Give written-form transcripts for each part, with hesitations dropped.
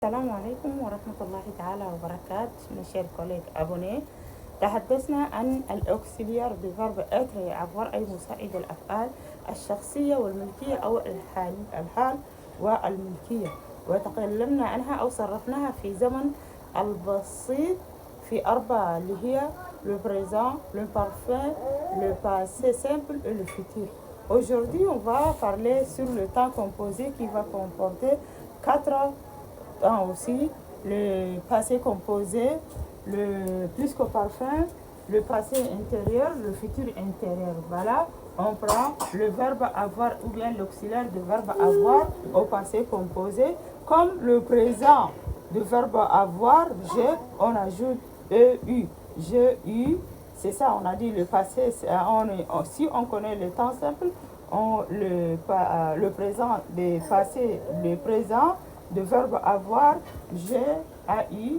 السلام عليكم ورحمة الله تعالى وبركاته. mes chers collègues abonnés, تحدثنا عن الأوكسيليار du verbe être يعبر أي مساعد الأفعال الشخصية والملكية أو الحال والملكية، وتكلمنا عنها أو صرفناها في زمن البسيط في أربعة اللي هي le présent, le parfait, le passé simple et le futur. Aujourd'hui, on va parler sur le temps composé qui va comporter 4 temps aussi, le passé composé, le plus qu'au parfum, le passé intérieur, le futur intérieur. Voilà, on prend le verbe avoir ou bien l'auxiliaire du verbe avoir au passé composé, comme le présent du verbe avoir, on ajoute EU. J'ai eu, c'est ça, on a dit le passé, si on connaît le temps simple, le présent des passés, le présent de verbe avoir, j'ai, a eu,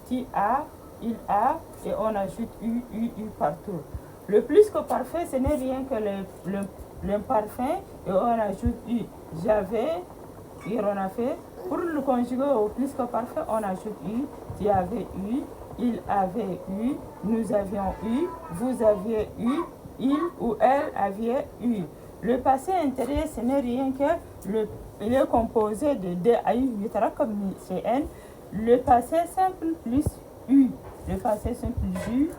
tu as, il a, et on ajoute u partout. Le plus que parfait, ce n'est rien que l'imparfait, et on ajoute u. J'avais, on a fait. Pour le conjuguer au plus que parfait, on ajoute u, tu avais eu, il avait eu, nous avions eu, vous aviez eu, il ou elle avait eu. Le passé intérieur, ce n'est rien que il est composé de DAI, le passé simple plus U. Le passé simple eu,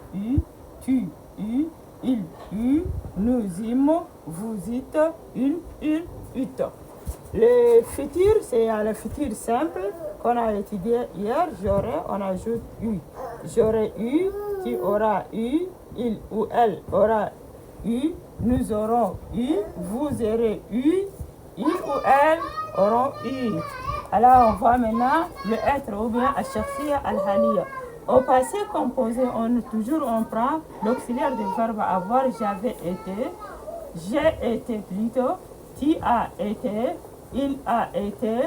tu eu, il eut, nous eûmes, vous eûtes, il eut. Le futur, c'est le futur simple qu'on a étudié hier. J'aurais, on ajoute eu. J'aurais eu, tu auras eu, il ou elle aura eu, nous aurons eu, vous aurez eu, il ou elle auront eu. Alors on voit maintenant le être ou bien al-shakhsiya al-haliya. Au passé composé, on prend l'auxiliaire du verbe avoir, j'avais été, j'ai été plutôt, tu as été, il a été,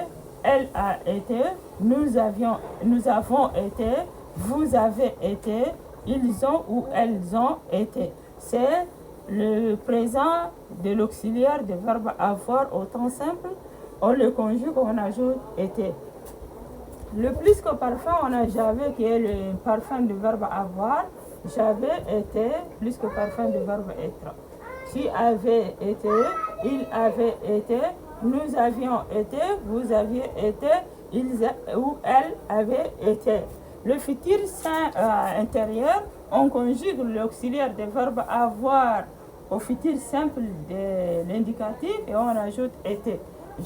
elle a été, nous avons été, vous avez été, ils ont ou elles ont été. C'est le présent de l'auxiliaire du verbe avoir au temps simple. On le conjugue, on ajoute été. Le plus que parfait, on a j'avais qui est le parfum du verbe avoir. J'avais été, plus que parfum du verbe être. Tu avais été, il avait été, nous avions été, vous aviez été, ils ou elles avaient été. Le futur intérieur, on conjugue l'auxiliaire du verbe avoir au futur simple de l'indicatif et on ajoute été.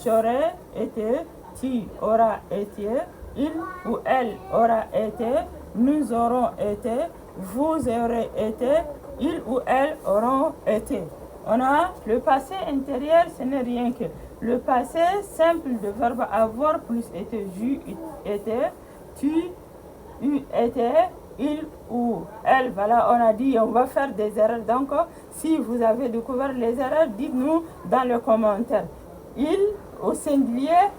J'aurais été, tu auras été, il ou elle aura été, nous aurons été, vous aurez été, il ou elles auront été. On a le passé intérieur, ce n'est rien que le passé simple de verbe avoir plus été, j'eus été, tu été, il ou elle. Voilà, on a dit on va faire des erreurs. Donc, si vous avez découvert les erreurs, dites-nous dans les commentaires. Il au singulier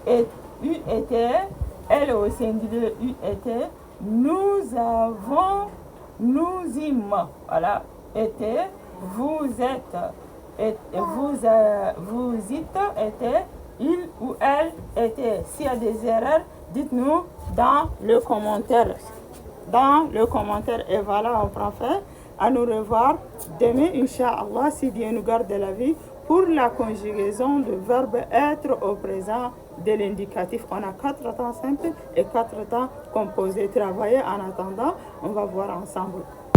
et eu était, elle au singulier eu était, nous avons, nous îmes, voilà, été, vous êtes, et vous êtes, était, il ou elle était. S'il y a des erreurs, dites-nous dans le commentaire. Et voilà, on prend fin. À nous revoir demain, Inch'Allah, si Dieu nous garde de la vie, pour la conjugaison du verbe être au présent de l'indicatif. On a 4 temps simples et 4 temps composés. Travailler en attendant, on va voir ensemble.